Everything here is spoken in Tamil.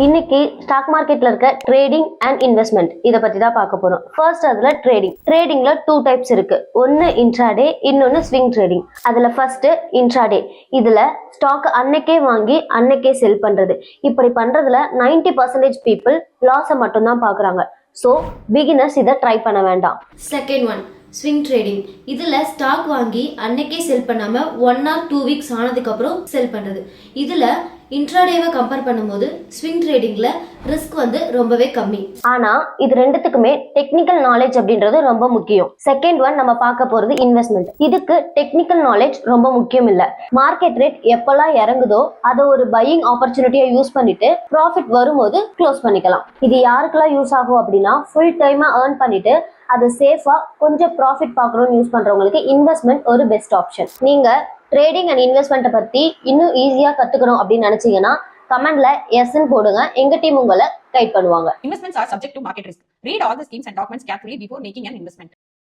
இன்னைக்கு ஸ்டாக் மார்க்கெட்ல இருக்க ட்ரேடிங் அண்ட் இன்வெஸ்ட்மெண்ட் இதை பத்தி தான் பார்க்க போறோம். ஃபர்ஸ்ட் அதுல ட்ரேடிங்ல டூ டைப்ஸ் இருக்கு. ஒன்னு இன்ட்ராடே, இன்னொன்னு ஸ்விங் ட்ரேடிங். அதுல ஃபர்ஸ்ட் இன்ட்ராடே. இதுல ஸ்டாக் அன்னைக்கே வாங்கி அன்னைக்கே செல் பண்றது. இப்படி பண்றதுல 90% பீப்புள் லாஸை மட்டும் தான் பாக்குறாங்க. ஸோ பிகினர்ஸ் இதை ட்ரை பண்ண வேண்டாம். Second one swing trading. இதில் ஸ்டாக் வாங்கி அன்னைக்கே செல் பண்ணாமல் 1 or 2 வீக்ஸ் ஆனதுக்கப்புறம் செல் பண்ணுறது. இதில் இன்ட்ராடேவை கம்பேர் பண்ணும்போது ஸ்விங் ட்ரேடிங்கில் ரிஸ்க் வந்து ரொம்பவே கம்மி. ஆனால் இது ரெண்டுத்துக்குமே டெக்னிக்கல் நாலேஜ் அப்படின்றது ரொம்ப முக்கியம். செகண்ட் ஒன் நம்ம பார்க்க போகிறது இன்வெஸ்ட்மெண்ட். இதுக்கு டெக்னிக்கல் நாலேஜ் ரொம்ப முக்கியம் இல்லை. மார்க்கெட் ரேட் எப்பெல்லாம் இறங்குதோ அதை ஒரு பையிங் ஆப்பர்ச்சுனிட்டியை யூஸ் பண்ணிட்டு ப்ராஃபிட் வரும்போது க்ளோஸ் பண்ணிக்கலாம். இது யாருக்கெல்லாம் யூஸ் ஆகும் அப்படின்னா ஃபுல் டைமாக ஏர்ன் பண்ணிட்டு அது சேஃபா கொஞ்சம் ப்ராஃபிட் பார்க்கணும்னு யூஸ் பண்றவங்களுக்கு இன்வெஸ்ட்மெண்ட் ஒரு பெஸ்ட் ஆப்ஷன். நீங்க ட்ரேடிங் அண்ட் இன்வெஸ்ட்மெண்ட்டை பத்தி இன்னும் ஈஸியா கத்துக்கணும் அப்படின்னு நினைச்சீங்கன்னா கமெண்ட்ல எஸ்ன்னு போடுங்க. எங்க டீம் உங்களை கைட் பண்ணுவாங்க. Investments are subject to market risk. Read all the schemes and documents carefully before making an investment.